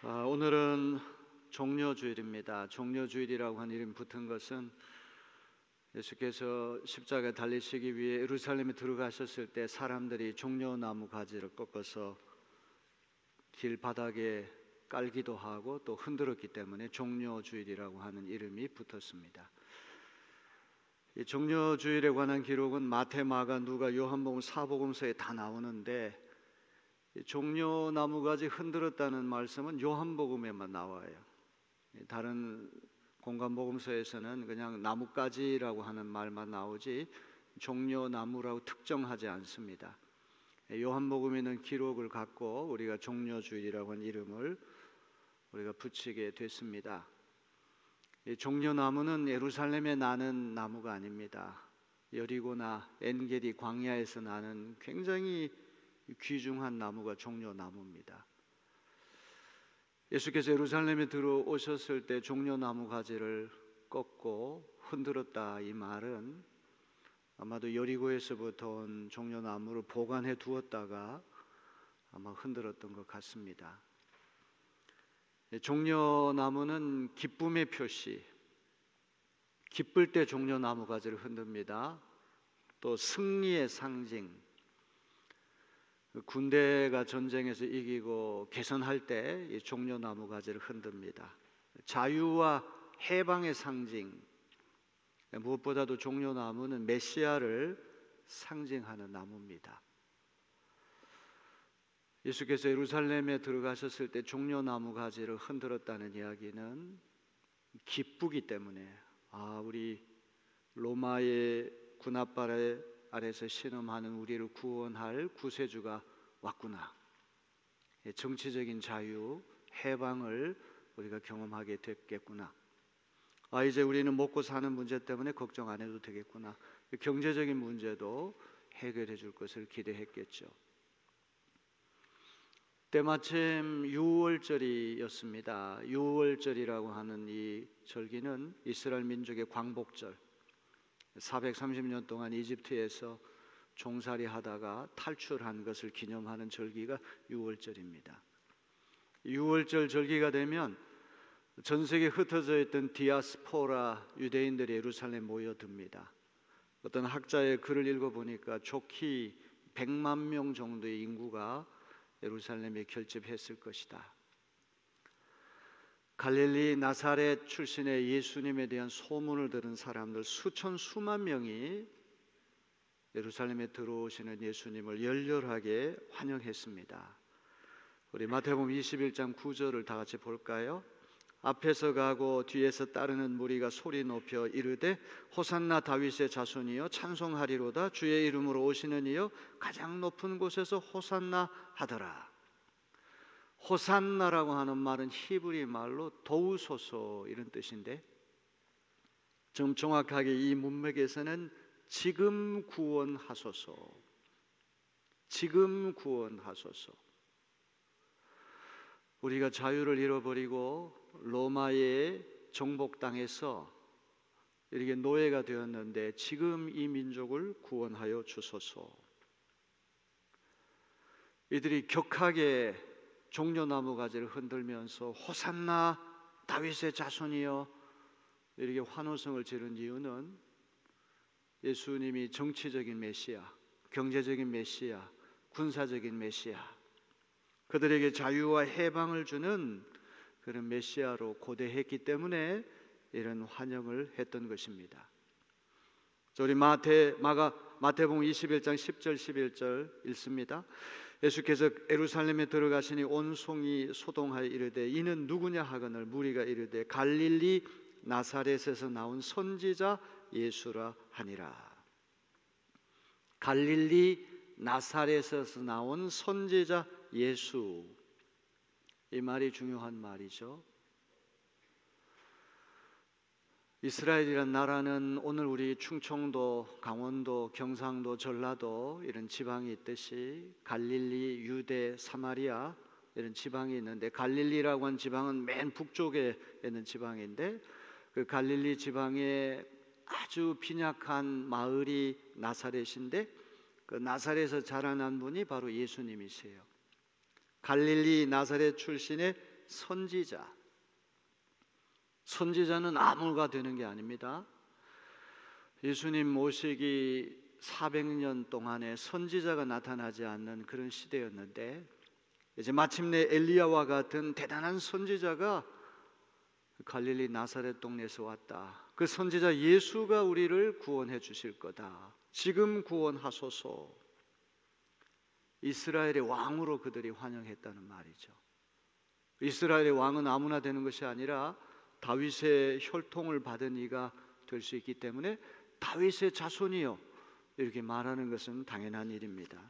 오늘은 종려주일입니다. 종려주일이라고 한 이름이 붙은 것은 예수께서 십자가에 달리시기 위해 예루살렘에 들어가셨을 때 사람들이 종려나무 가지를 꺾어서 길 바닥에 깔기도 하고 또 흔들었기 때문에 종려주일이라고 하는 이름이 붙었습니다. 이 종려주일에 관한 기록은 마태, 마가, 누가, 요한복음, 사복음서에 다 나오는데 종려나무가지 흔들었다는 말씀은 요한복음에만 나와요. 다른 공간복음서에서는 그냥 나뭇가지라고 하는 말만 나오지 종려나무라고 특정하지 않습니다. 요한복음에는 기록을 갖고 우리가 종려주일이라고 하는 이름을 우리가 붙이게 됐습니다. 종려나무는 예루살렘에 나는 나무가 아닙니다. 여리고나 엔게디 광야에서 나는 굉장히 귀중한 나무가 종려나무입니다. 예수께서 예루살렘에 들어오셨을 때 종려나무 가지를 꺾고 흔들었다, 이 말은 아마도 여리고에서부터 온 종려나무를 보관해 두었다가 아마 흔들었던 것 같습니다. 종려나무는 기쁨의 표시, 기쁠 때 종려나무 가지를 흔듭니다. 또 승리의 상징, 군대가 전쟁에서 이기고 개선할 때 이 종려나무 가지를 흔듭니다. 자유와 해방의 상징, 무엇보다도 종려나무는 메시아를 상징하는 나무입니다. 예수께서 예루살렘에 들어가셨을 때 종려나무 가지를 흔들었다는 이야기는 기쁘기 때문에 우리 로마의 군합발 아래서 신음하는 우리를 구원할 구세주가 왔구나, 정치적인 자유, 해방을 우리가 경험하게 됐겠구나, 이제 우리는 먹고 사는 문제 때문에 걱정 안 해도 되겠구나, 경제적인 문제도 해결해 줄 것을 기대했겠죠. 때마침 유월절이었습니다. 유월절이라고 하는 이 절기는 이스라엘 민족의 광복절, 430년 동안 이집트에서 종살이 하다가 탈출한 것을 기념하는 절기가 유월절입니다. 유월절 절기가 되면 전 세계에 흩어져 있던 디아스포라 유대인들이 예루살렘에 모여듭니다. 어떤 학자의 글을 읽어보니까 좋게 100만 명 정도의 인구가 예루살렘에 결집했을 것이다. 갈릴리 나사렛 출신의 예수님에 대한 소문을 들은 사람들 수천 수만 명이 예루살렘에 들어오시는 예수님을 열렬하게 환영했습니다. 우리 마태복음 21장 9절을 다 같이 볼까요? 앞에서 가고 뒤에서 따르는 무리가 소리 높여 이르되 호산나 다윗의 자손이여 찬송하리로다, 주의 이름으로 오시는 이여 가장 높은 곳에서 호산나 하더라. 호산나라고 하는 말은 히브리 말로 도우소서 이런 뜻인데, 좀 정확하게 이 문맥에서는 지금 구원하소서, 지금 구원하소서. 우리가 자유를 잃어버리고 로마의 정복당해서 이렇게 노예가 되었는데 지금 이 민족을 구원하여 주소서. 이들이 격하게 종려나무 가지를 흔들면서 호산나 다윗의 자손이여 이렇게 환호성을 지른 이유는 예수님이 정치적인 메시아, 경제적인 메시아, 군사적인 메시아, 그들에게 자유와 해방을 주는 그런 메시아로 고대했기 때문에 이런 환영을 했던 것입니다. 우리 마태복음 21장 10절 11절 읽습니다. 예수께서 예루살렘에 들어가시니 온 성이 소동하여 이르되 이는 누구냐 하거늘 무리가 이르되 갈릴리 나사렛에서 나온 선지자 예수라 하니라. 갈릴리 나사렛에서 나온 선지자 예수, 이 말이 중요한 말이죠. 이스라엘이란 나라는 오늘 우리 충청도, 강원도, 경상도, 전라도 이런 지방이 있듯이 갈릴리, 유대, 사마리아 이런 지방이 있는데, 갈릴리라고 하는 지방은 맨 북쪽에 있는 지방인데 그 갈릴리 지방에 아주 빈약한 마을이 나사렛인데 그 나사렛에서 자라난 분이 바로 예수님이세요. 갈릴리 나사렛 출신의 선지자. 선지자는 아무가 되는 게 아닙니다. 예수님 모시기 400년 동안에 선지자가 나타나지 않는 그런 시대였는데, 이제 마침내 엘리야와 같은 대단한 선지자가 갈릴리 나사렛 동네에서 왔다. 그 선지자 예수가 우리를 구원해 주실 거다. 지금 구원하소서. 이스라엘의 왕으로 그들이 환영했다는 말이죠. 이스라엘의 왕은 아무나 되는 것이 아니라 다윗의 혈통을 받은 이가 될 수 있기 때문에 다윗의 자손이요, 이렇게 말하는 것은 당연한 일입니다.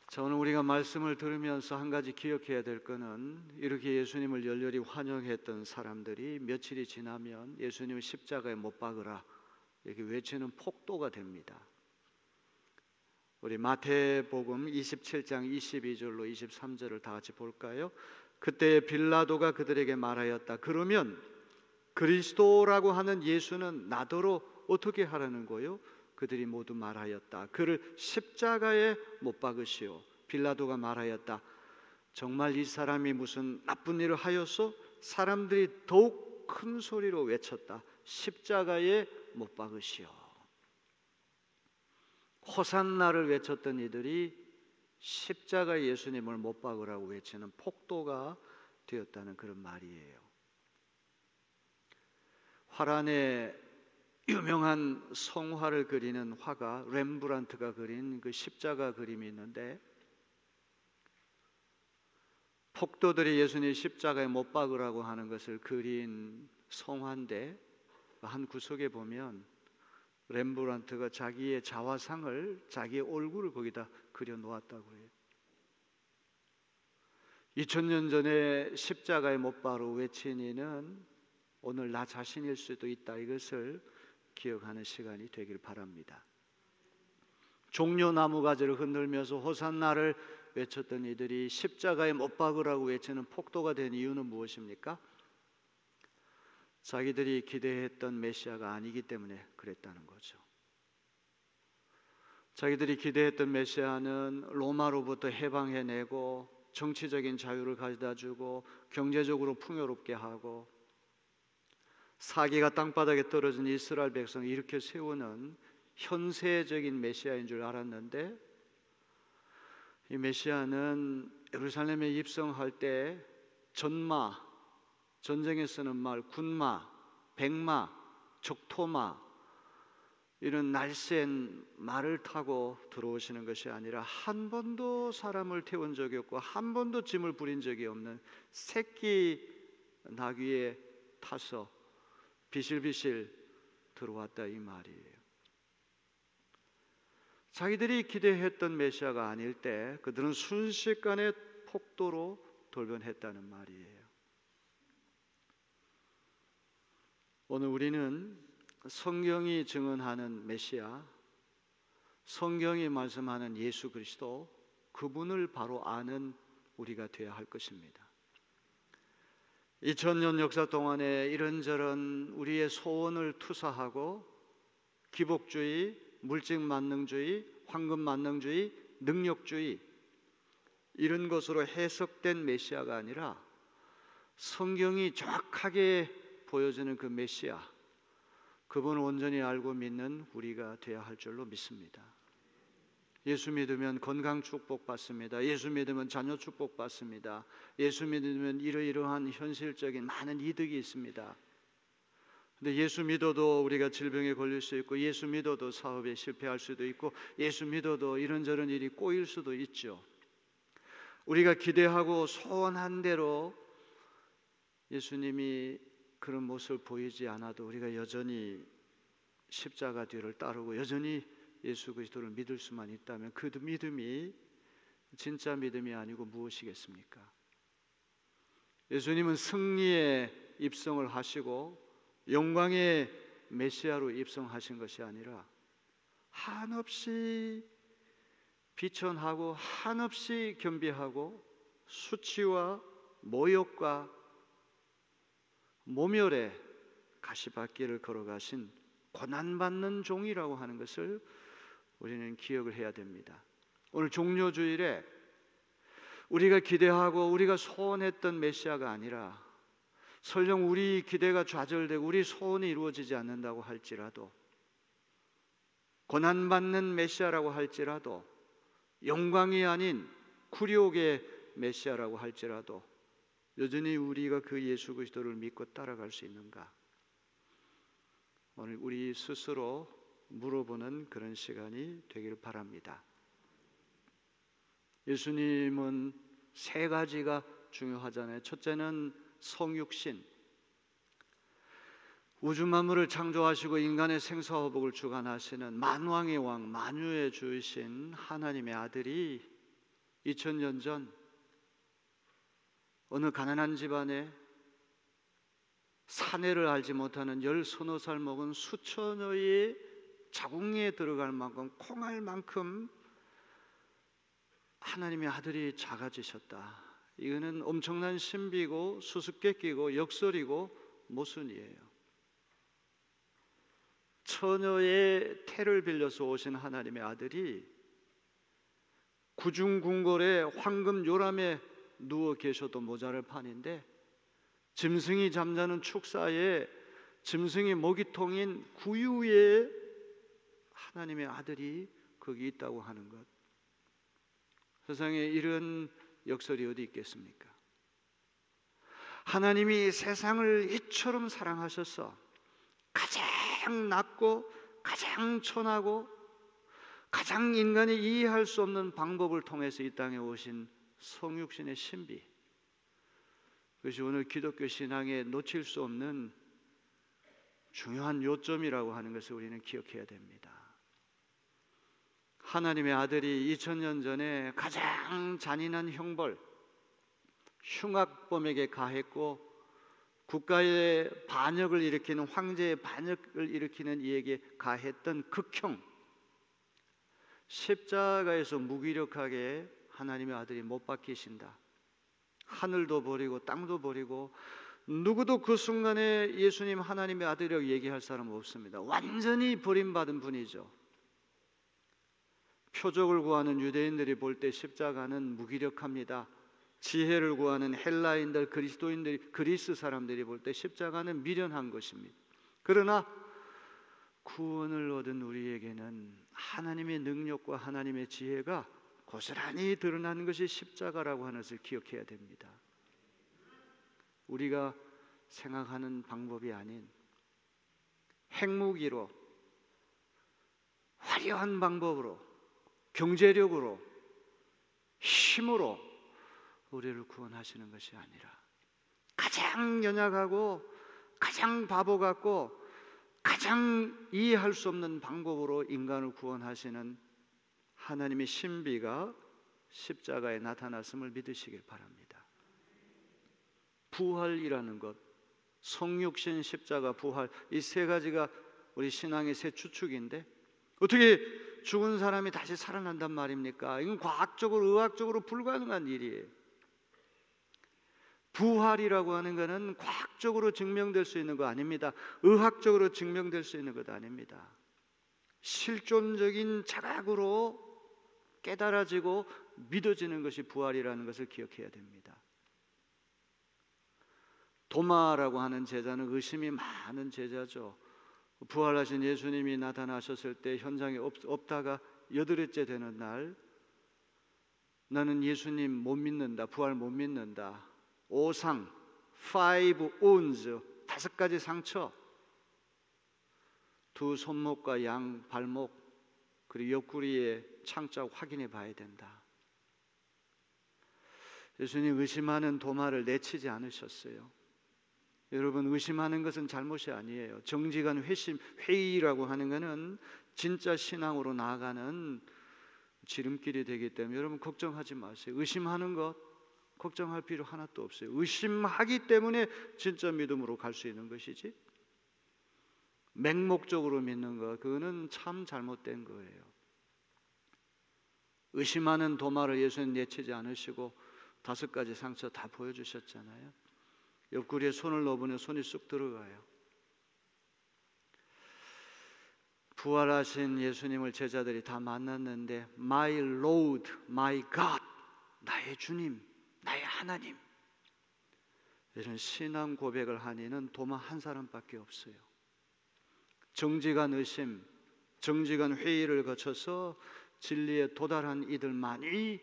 자, 오늘 우리가 말씀을 들으면서 한 가지 기억해야 될 것은, 이렇게 예수님을 열렬히 환영했던 사람들이 며칠이 지나면 예수님을 십자가에 못 박으라 이렇게 외치는 폭도가 됩니다. 우리 마태복음 27장 22절로 23절을 다 같이 볼까요? 그때 빌라도가 그들에게 말하였다. 그러면 그리스도라고 하는 예수는 나더러 어떻게 하라는 거요? 그들이 모두 말하였다. 그를 십자가에 못 박으시오. 빌라도가 말하였다. 정말 이 사람이 무슨 나쁜 일을 하였소? 사람들이 더욱 큰 소리로 외쳤다. 십자가에 못 박으시오. 호산나를 외쳤던 이들이 십자가에 예수님을 못 박으라고 외치는 폭도가 되었다는 그런 말이에요. 화란의 유명한 성화를 그리는 화가 렘브란트가 그린 그 십자가 그림이 있는데, 폭도들이 예수님 십자가에 못 박으라고 하는 것을 그린 성화인데, 한 구석에 보면 렘브란트가 자기의 자화상을, 자기의 얼굴을 거기다 그려 놓았다고 해요. 2000년 전에 십자가에 못 박으라고 외친 이는 오늘 나 자신일 수도 있다. 이것을 기억하는 시간이 되길 바랍니다. 종려나무 가지를 흔들면서 호산나를 외쳤던 이들이 십자가에 못 박으라고 외치는 폭도가 된 이유는 무엇입니까? 자기들이 기대했던 메시아가 아니기 때문에 그랬다는 거죠. 자기들이 기대했던 메시아는 로마로부터 해방해내고 정치적인 자유를 가져다 주고 경제적으로 풍요롭게 하고 사기가 땅바닥에 떨어진 이스라엘 백성을 일으켜 세우는 현세적인 메시아인 줄 알았는데, 이 메시아는 예루살렘에 입성할 때 전마, 전쟁에 쓰는 말, 군마, 백마, 적토마, 이런 날쌘 말을 타고 들어오시는 것이 아니라 한 번도 사람을 태운 적이 없고 한 번도 짐을 부린 적이 없는 새끼 나귀에 타서 비실비실 들어왔다, 이 말이에요. 자기들이 기대했던 메시아가 아닐 때 그들은 순식간에 폭도로 돌변했다는 말이에요. 오늘 우리는 성경이 증언하는 메시아, 성경이 말씀하는 예수 그리스도, 그분을 바로 아는 우리가 되어야 할 것입니다. 2000년 역사 동안에 이런저런 우리의 소원을 투사하고 기복주의, 물질만능주의, 황금만능주의, 능력주의, 이런 것으로 해석된 메시아가 아니라 성경이 정확하게 보여주는 그 메시아, 그분을 온전히 알고 믿는 우리가 되어야 할 줄로 믿습니다. 예수 믿으면 건강 축복 받습니다. 예수 믿으면 자녀 축복 받습니다. 예수 믿으면 이러이러한 현실적인 많은 이득이 있습니다. 근데 예수 믿어도 우리가 질병에 걸릴 수 있고, 예수 믿어도 사업에 실패할 수도 있고, 예수 믿어도 이런저런 일이 꼬일 수도 있죠. 우리가 기대하고 소원한 대로 예수님이 그런 모습을 보이지 않아도 우리가 여전히 십자가 뒤를 따르고 여전히 예수 그리스도를 믿을 수만 있다면 그 믿음이 진짜 믿음이 아니고 무엇이겠습니까? 예수님은 승리의 입성을 하시고 영광의 메시아로 입성하신 것이 아니라 한없이 비천하고 한없이 겸비하고 수치와 모욕과 모멸의 가시밭길을 걸어가신 고난받는 종이라고 하는 것을 우리는 기억을 해야 됩니다. 오늘 종료주일에 우리가 기대하고 우리가 소원했던 메시아가 아니라, 설령 우리 기대가 좌절되고 우리 소원이 이루어지지 않는다고 할지라도, 고난받는 메시아라고 할지라도, 영광이 아닌 굴욕의 메시아라고 할지라도 여전히 우리가 그 예수 그리스도를 믿고 따라갈 수 있는가? 오늘 우리 스스로 물어보는 그런 시간이 되길 바랍니다. 예수님은 세 가지가 중요하잖아요. 첫째는 성육신, 우주 만물을 창조하시고 인간의 생사화복을 주관하시는 만왕의 왕, 만유의 주이신 하나님의 아들이 2000년 전 어느 가난한 집안에 사내를 알지 못하는 10서너 살 먹은 수천여의 자궁에 들어갈 만큼, 콩알 만큼 하나님의 아들이 작아지셨다. 이거는 엄청난 신비고 수수께끼고 역설이고 모순이에요. 처녀의 태를 빌려서 오신 하나님의 아들이 구중궁궐의 황금 요람에 누워 계셔도 모자랄 판인데, 짐승이 잠자는 축사에 짐승의 먹이통인 구유에 하나님의 아들이 거기 있다고 하는 것, 세상에 이런 역설이 어디 있겠습니까? 하나님이 세상을 이처럼 사랑하셔서 가장 낮고 가장 천하고 가장 인간이 이해할 수 없는 방법을 통해서 이 땅에 오신 성육신의 신비, 그것이 오늘 기독교 신앙에 놓칠 수 없는 중요한 요점이라고 하는 것을 우리는 기억해야 됩니다. 하나님의 아들이 2000년 전에 가장 잔인한 형벌, 흉악범에게 가했고 국가의 반역을 일으키는, 황제의 반역을 일으키는 이에게 가했던 극형, 십자가에서 무기력하게 하나님의 아들이 못 박히신다. 하늘도 버리고 땅도 버리고 누구도 그 순간에 예수님 하나님의 아들이라고 얘기할 사람은 없습니다. 완전히 버림받은 분이죠. 표적을 구하는 유대인들이 볼 때 십자가는 무기력합니다. 지혜를 구하는 헬라인들, 그리스도인들이, 그리스 사람들이 볼 때 십자가는 미련한 것입니다. 그러나 구원을 얻은 우리에게는 하나님의 능력과 하나님의 지혜가 고스란히 드러나는 것이 십자가라고 하는 것을 기억해야 됩니다. 우리가 생각하는 방법이 아닌 핵무기로, 화려한 방법으로, 경제력으로, 힘으로 우리를 구원하시는 것이 아니라 가장 연약하고 가장 바보 같고 가장 이해할 수 없는 방법으로 인간을 구원하시는 하나님의 신비가 십자가에 나타났음을 믿으시길 바랍니다. 부활이라는 것, 성육신, 십자가, 부활, 이 세 가지가 우리 신앙의 세 추축인데 어떻게 죽은 사람이 다시 살아난단 말입니까? 이건 과학적으로, 의학적으로 불가능한 일이에요. 부활이라고 하는 것은 과학적으로 증명될 수 있는 거 아닙니다. 의학적으로 증명될 수 있는 것 아닙니다. 실존적인 자각으로 깨달아지고 믿어지는 것이 부활이라는 것을 기억해야 됩니다. 도마라고 하는 제자는 의심이 많은 제자죠. 부활하신 예수님이 나타나셨을 때 현장에 없다가 8일째 되는 날, 나는 예수님 못 믿는다, 부활 못 믿는다. 5상, 5 wounds, 5가지 상처, 2 손목과 양 발목, 그리고 옆구리에 창자 확인해 봐야 된다. 예수님 의심하는 도마를 내치지 않으셨어요. 여러분, 의심하는 것은 잘못이 아니에요. 정직한 회의라고 하는 것은 진짜 신앙으로 나아가는 지름길이 되기 때문에 여러분 걱정하지 마세요. 의심하는 것 걱정할 필요 하나도 없어요. 의심하기 때문에 진짜 믿음으로 갈 수 있는 것이지, 맹목적으로 믿는 것, 그거는 참 잘못된 거예요. 의심하는 도마를 예수님 내치지 않으시고 5가지 상처 다 보여주셨잖아요. 옆구리에 손을 넣으면 손이 쑥 들어가요. 부활하신 예수님을 제자들이 다 만났는데 My Lord, My God, 나의 나의 주님, 나의 하나님, 이런 신앙 고백을 한 이는 도마 한 사람밖에 없어요. 정직한 의심, 정직한 회의를 거쳐서 진리에 도달한 이들만이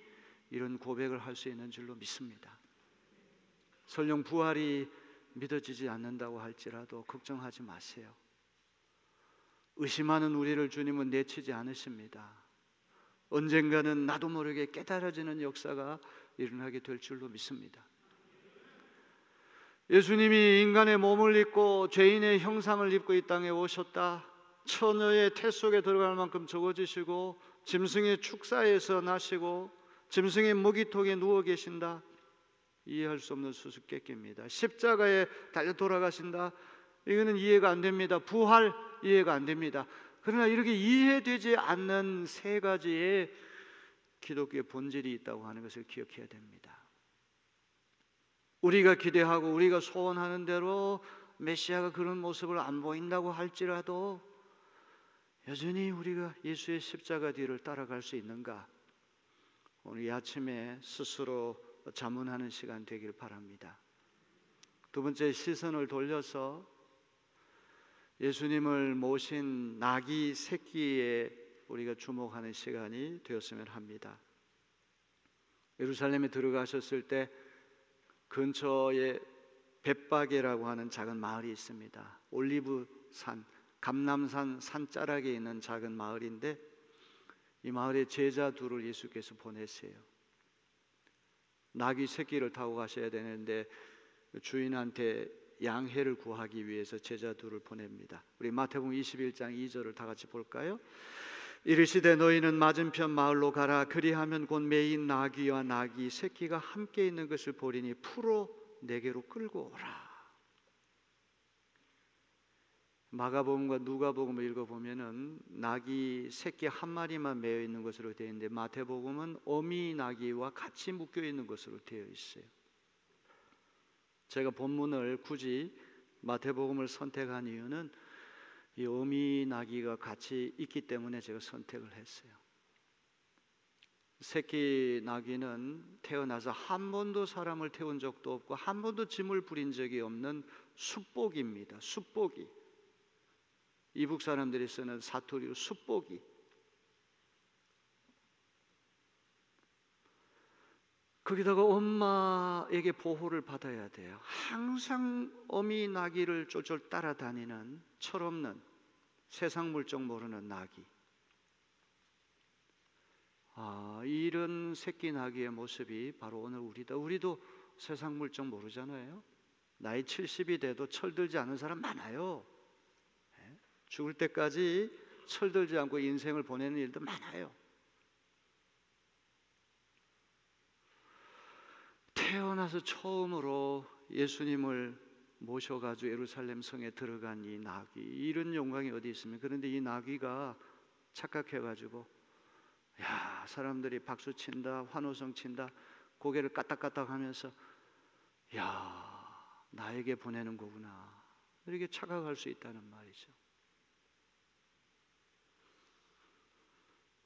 이런 고백을 할 수 있는 줄로 믿습니다. 설령 부활이 믿어지지 않는다고 할지라도 걱정하지 마세요. 의심하는 우리를 주님은 내치지 않으십니다. 언젠가는 나도 모르게 깨달아지는 역사가 일어나게 될 줄로 믿습니다. 예수님이 인간의 몸을 입고 죄인의 형상을 입고 이 땅에 오셨다. 처녀의 태 속에 들어갈 만큼 적어지시고 짐승의 축사에서 나시고 짐승의 먹이통에 누워 계신다. 이해할 수 없는 수수께끼입니다. 십자가에 달려 돌아가신다. 이거는 이해가 안 됩니다. 부활 이해가 안 됩니다. 그러나 이렇게 이해되지 않는 세 가지의 기독교의 본질이 있다고 하는 것을 기억해야 됩니다. 우리가 기대하고 우리가 소원하는 대로 메시아가 그런 모습을 안 보인다고 할지라도 여전히 우리가 예수의 십자가 뒤를 따라갈 수 있는가? 오늘 이 아침에 스스로 자문하는 시간 되길 바랍니다. 두 번째, 시선을 돌려서 예수님을 모신 나귀 새끼에 우리가 주목하는 시간이 되었으면 합니다. 예루살렘에 들어가셨을 때 근처에 벳바게라고 하는 작은 마을이 있습니다. 올리브산, 감람산 산자락에 있는 작은 마을인데 이 마을에 제자 둘을 예수께서 보내세요. 나귀 새끼를 타고 가셔야 되는데 주인한테 양해를 구하기 위해서 제자 둘을 보냅니다. 우리 마태복음 21장 2절을 다 같이 볼까요? 이르시되 너희는 맞은편 마을로 가라. 그리하면 곧 매인 나귀와 나귀 새끼가 함께 있는 것을 보리니 풀어 내게로 끌고 오라. 마가복음과 누가복음을 읽어보면은 나귀 새끼 한 마리만 매여 있는 것으로 되어 있는데 마태복음은 어미 나귀와 같이 묶여 있는 것으로 되어 있어요. 제가 본문을 굳이 마태복음을 선택한 이유는 이 어미 나귀가 같이 있기 때문에 제가 선택을 했어요. 새끼 나귀는 태어나서 한 번도 사람을 태운 적도 없고 한 번도 짐을 부린 적이 없는 숫복입니다. 숫복이. 이북 사람들이 쓰는 사투리로 숫복이. 거기다가 엄마에게 보호를 받아야 돼요. 항상 어미 나귀를 쫄쫄 따라다니는 철없는 세상 물정 모르는 나귀. 이런 새끼 나귀의 모습이 바로 오늘 우리다. 우리도 세상 물정 모르잖아요. 나이 70이 돼도 철들지 않은 사람 많아요. 죽을 때까지 철들지 않고 인생을 보내는 일도 많아요. 태어나서 처음으로 예수님을 모셔가지고 예루살렘 성에 들어간 이 나귀, 이런 영광이 어디 있습니까? 그런데 이 나귀가 착각해가지고 야, 사람들이 박수 친다, 환호성 친다, 고개를 까딱까딱 하면서 야, 나에게 보내는 거구나, 이렇게 착각할 수 있다는 말이죠.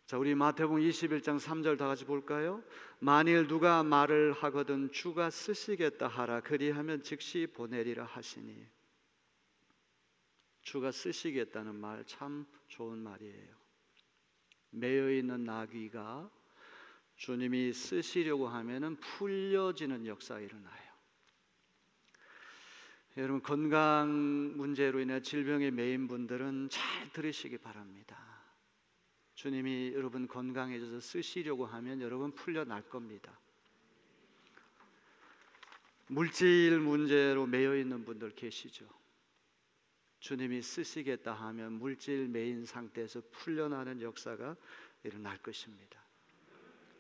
자, 우리 마태복음 21장 3절 다 같이 볼까요? 만일 누가 말을 하거든 주가 쓰시겠다 하라. 그리하면 즉시 보내리라 하시니. 주가 쓰시겠다는 말 참 좋은 말이에요. 매여 있는 나귀가 주님이 쓰시려고 하면은 풀려지는 역사가 일어나요. 여러분, 건강 문제로 인해 질병에 매인 분들은 잘 들으시기 바랍니다. 주님이 여러분 건강해져서 쓰시려고 하면 여러분 풀려날 겁니다. 물질 문제로 매여 있는 분들 계시죠? 주님이 쓰시겠다 하면 물질 매인 상태에서 풀려나는 역사가 일어날 것입니다.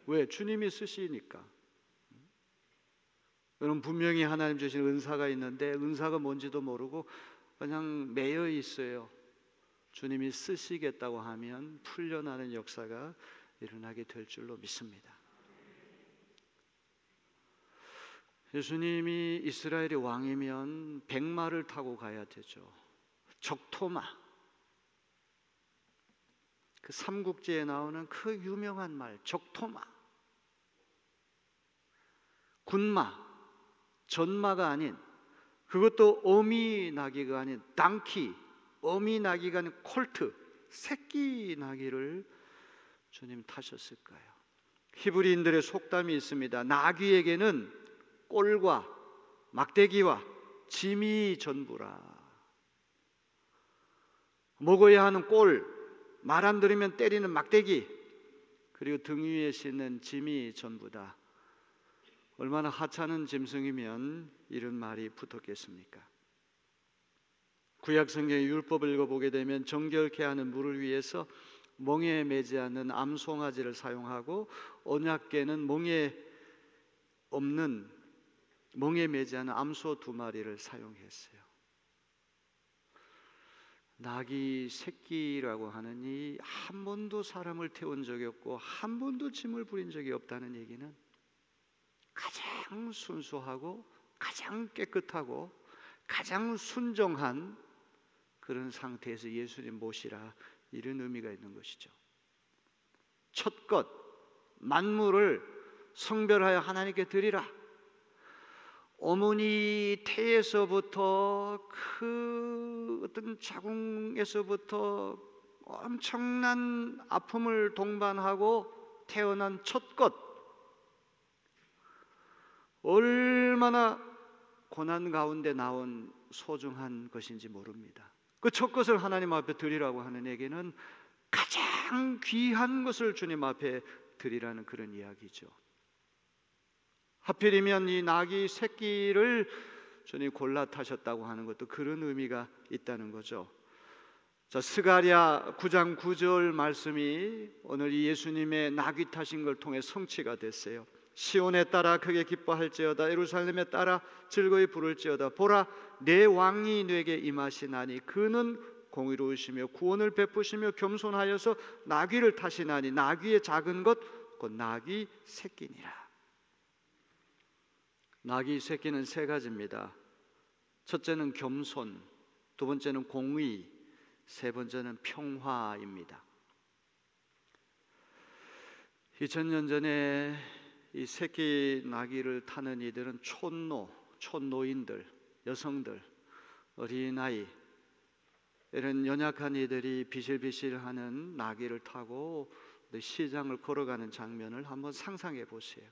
왜? 주님이 쓰시니까. 여러분, 분명히 하나님 주신 은사가 있는데 은사가 뭔지도 모르고 그냥 매여 있어요. 주님이 쓰시겠다고 하면 풀려나는 역사가 일어나게 될 줄로 믿습니다. 예수님이 이스라엘의 왕이면 백마를 타고 가야 되죠. 적토마, 그 삼국지에 나오는 그 유명한 말 적토마. 군마, 전마가 아닌, 그것도 어미 나귀가 아닌 당키, 어미 나귀가 아닌 콜트, 새끼 나귀를 주님 타셨을 거예요. 히브리인들의 속담이 있습니다. 나귀에게는 꼴과 막대기와 짐이 전부라. 먹어야 하는 꼴, 말 안 들으면 때리는 막대기, 그리고 등 위에 싣는 짐이 전부다. 얼마나 하찮은 짐승이면 이런 말이 붙었겠습니까? 구약 성경의 율법을 읽어보게 되면 정결케 하는 물을 위해서 멍에 매지 않는 암송아지를 사용하고, 언약궤는 멍에 매지 않은 암소 2마리를 사용했어요. 나귀 새끼라고 하느니 한 번도 사람을 태운 적이 없고 한 번도 짐을 부린 적이 없다는 얘기는 가장 순수하고 가장 깨끗하고 가장 순정한 그런 상태에서 예수님 모시라, 이런 의미가 있는 것이죠. 첫것 만물을 성별하여 하나님께 드리라. 어머니 태에서부터 그 어떤 자궁에서부터 엄청난 아픔을 동반하고 태어난 첫 것, 얼마나 고난 가운데 나온 소중한 것인지 모릅니다. 그 첫 것을 하나님 앞에 드리라고 하는 얘기는 가장 귀한 것을 주님 앞에 드리라는 그런 이야기죠. 하필이면 이 나귀 새끼를 주님 골라 타셨다고 하는 것도 그런 의미가 있다는 거죠. 자, 스가랴 9장 9절 말씀이 오늘 이 예수님의 나귀 타신 걸 통해 성취가 됐어요. 시온에 따라 크게 기뻐할지어다, 예루살렘에 따라 즐거이 부를지어다. 보라, 내 왕이 내게 임하시나니 그는 공의로우시며 구원을 베푸시며 겸손하여서 나귀를 타시나니 나귀의 작은 것 곧 나귀 새끼니라. 나귀 새끼는 3가지입니다. 첫째는 겸손, 두 번째는 공의, 세 번째는 평화입니다. 2000년 전에 이 새끼 나귀를 타는 이들은 촌노인들, 여성들, 어린아이, 이런 연약한 이들이 비실비실하는 나귀를 타고 시장을 걸어가는 장면을 한번 상상해 보세요.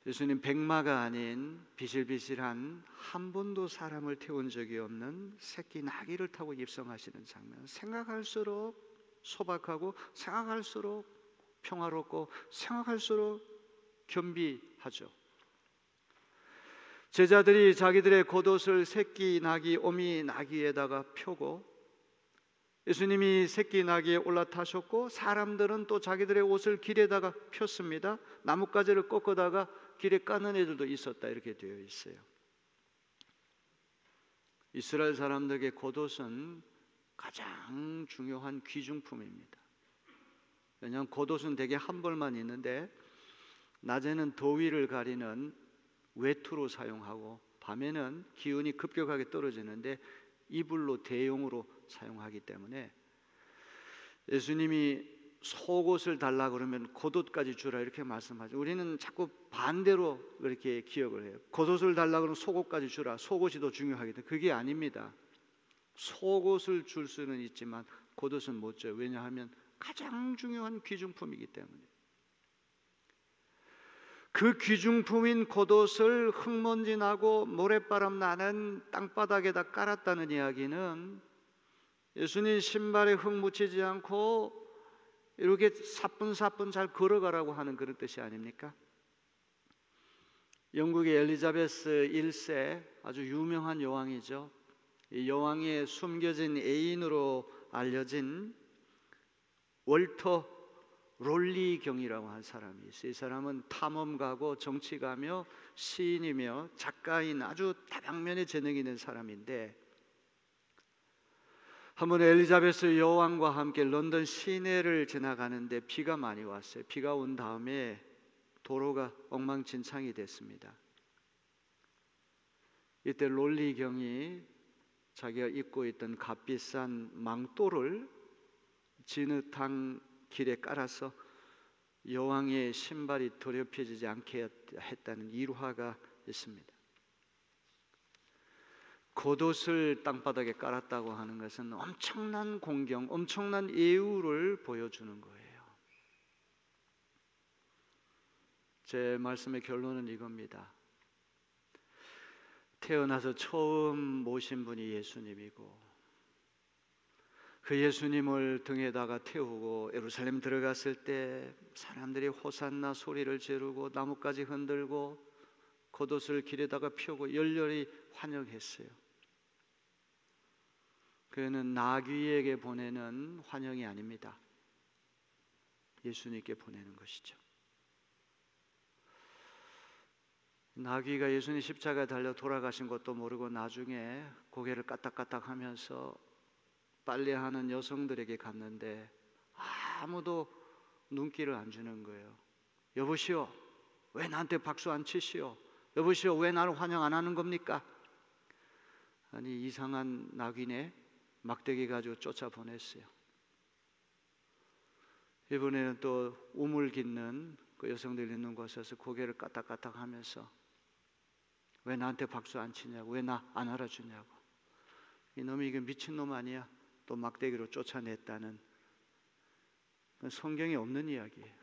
예수님 백마가 아닌 비실비실한 한 번도 사람을 태운 적이 없는 새끼 나귀를 타고 입성하시는 장면, 생각할수록 소박하고 생각할수록 평화롭고 생각할수록 겸비하죠. 제자들이 자기들의 겉옷을 새끼 나귀, 어미 나귀에다가 펴고, 예수님이 새끼 나귀에 올라타셨고 사람들은 또 자기들의 옷을 길에다가 폈습니다. 나뭇가지를 꺾어다가 길에 까는 애들도 있었다, 이렇게 되어 있어요. 이스라엘 사람들에게 겉옷은 가장 중요한 귀중품입니다. 왜냐하면 겉옷은 대개 한 벌만 있는데 낮에는 더위를 가리는 외투로 사용하고 밤에는 기온이 급격하게 떨어지는데 이불로 대용으로 사용하기 때문에 예수님이 속옷을 달라 그러면 겉옷까지 주라 이렇게 말씀하죠. 우리는 자꾸 반대로 그렇게 기억을 해요. 겉옷을 달라 그러면 속옷까지 주라, 속옷이 더 중요하기 때문에. 그게 아닙니다. 속옷을 줄 수는 있지만 겉옷은 못 줘요. 왜냐하면 가장 중요한 귀중품이기 때문에. 그 귀중품인 겉옷을 흙먼지 나고 모래바람 나는 땅바닥에다 깔았다는 이야기는 예수님 신발에 흙 묻히지 않고 이렇게 사뿐사뿐 잘 걸어가라고 하는 그런 뜻이 아닙니까? 영국의 엘리자베스 1세, 아주 유명한 여왕이죠. 이 여왕의 숨겨진 애인으로 알려진 월터 롤리 경이라고 한 사람이 있어요. 이 사람은 탐험가고 정치가며 시인이며 작가인 아주 다방면에 재능이 있는 사람인데, 한번 엘리자베스 여왕과 함께 런던 시내를 지나가는데 비가 많이 왔어요. 비가 온 다음에 도로가 엉망진창이 됐습니다. 이때 롤리 경이 자기가 입고 있던 값비싼 망토를 진흙탕 길에 깔아서 여왕의 신발이 더럽혀지지 않게 했다는 일화가 있습니다. 겉옷을 땅바닥에 깔았다고 하는 것은 엄청난 공경, 엄청난 예우를 보여주는 거예요. 제 말씀의 결론은 이겁니다. 태어나서 처음 모신 분이 예수님이고, 그 예수님을 등에다가 태우고 예루살렘 들어갔을 때 사람들이 호산나 소리를 지르고 나뭇가지 흔들고 겉옷을 길에다가 펴고 열렬히 환영했어요. 그는 나귀에게 보내는 환영이 아닙니다. 예수님께 보내는 것이죠. 나귀가 예수님 십자가에 달려 돌아가신 것도 모르고 나중에 고개를 까딱까딱하면서 빨래하는 여성들에게 갔는데 아무도 눈길을 안 주는 거예요. 여보시오, 왜 나한테 박수 안 치시오? 여보시오, 왜 나를 환영 안 하는 겁니까? 아니, 이상한 나귀네 막대기 가지고 쫓아보냈어요. 이번에는 또 우물 깃는 그 여성들 있는 곳에서 고개를 까딱까딱하면서 왜 나한테 박수 안 치냐고, 왜 나 안 알아주냐고. 이놈이 이게 미친놈 아니야? 또 막대기로 쫓아냈다는, 성경에 없는 이야기예요.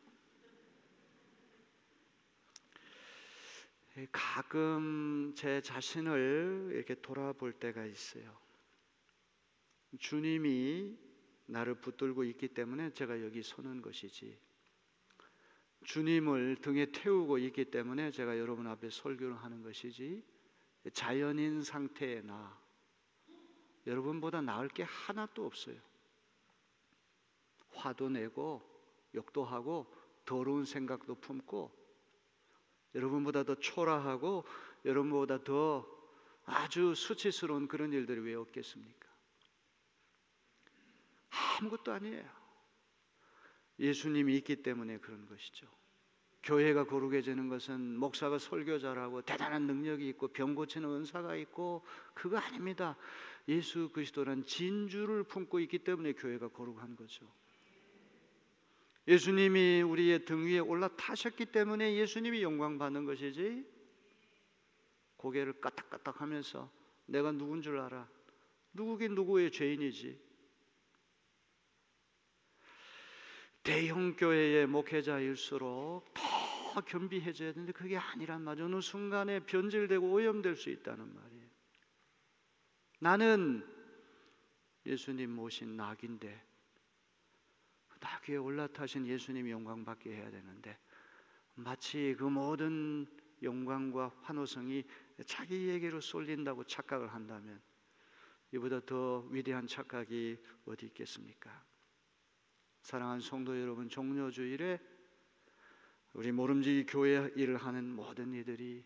가끔 제 자신을 이렇게 돌아볼 때가 있어요. 주님이 나를 붙들고 있기 때문에 제가 여기 서는 것이지, 주님을 등에 태우고 있기 때문에 제가 여러분 앞에 설교를 하는 것이지, 자연인 상태의 나, 여러분보다 나을 게 하나도 없어요. 화도 내고 욕도 하고 더러운 생각도 품고 여러분보다 더 초라하고 여러분보다 더 아주 수치스러운 그런 일들이 왜 없겠습니까? 아무것도 아니에요. 예수님이 있기 때문에 그런 것이죠. 교회가 거룩해지는 것은 목사가 설교 잘하고 대단한 능력이 있고 병 고치는 은사가 있고 그거 아닙니다. 예수 그리스도란 진주를 품고 있기 때문에 교회가 거룩한 거죠. 예수님이 우리의 등 위에 올라타셨기 때문에 예수님이 영광 받는 것이지, 고개를 까딱까딱하면서 내가 누군 줄 알아? 누구긴 누구의 죄인이지. 대형 교회의 목회자일수록 더 겸비해져야 되는데 그게 아니란 말이에요. 어느 순간에 변질되고 오염될 수 있다는 말이에요. 나는 예수님 모신 낙인데 나귀에 올라타신 예수님이 영광 받게 해야 되는데, 마치 그 모든 영광과 환호성이 자기에게로 쏠린다고 착각을 한다면 이보다 더 위대한 착각이 어디 있겠습니까? 사랑하는 성도 여러분, 종료주일에 우리 모름지기 교회 일을 하는 모든 이들이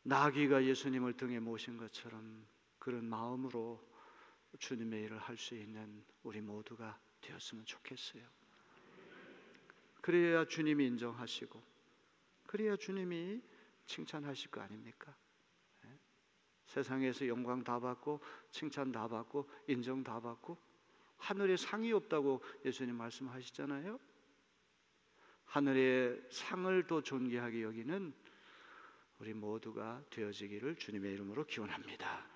나귀가 예수님을 등에 모신 것처럼 그런 마음으로 주님의 일을 할 수 있는 우리 모두가 되었으면 좋겠어요. 그래야 주님이 인정하시고 그래야 주님이 칭찬하실 거 아닙니까? 세상에서 영광 다 받고 칭찬 다 받고 인정 다 받고 하늘에 상이 없다고 예수님 말씀하시잖아요. 하늘의 상을 더 존귀하게 여기는 우리 모두가 되어지기를 주님의 이름으로 기원합니다.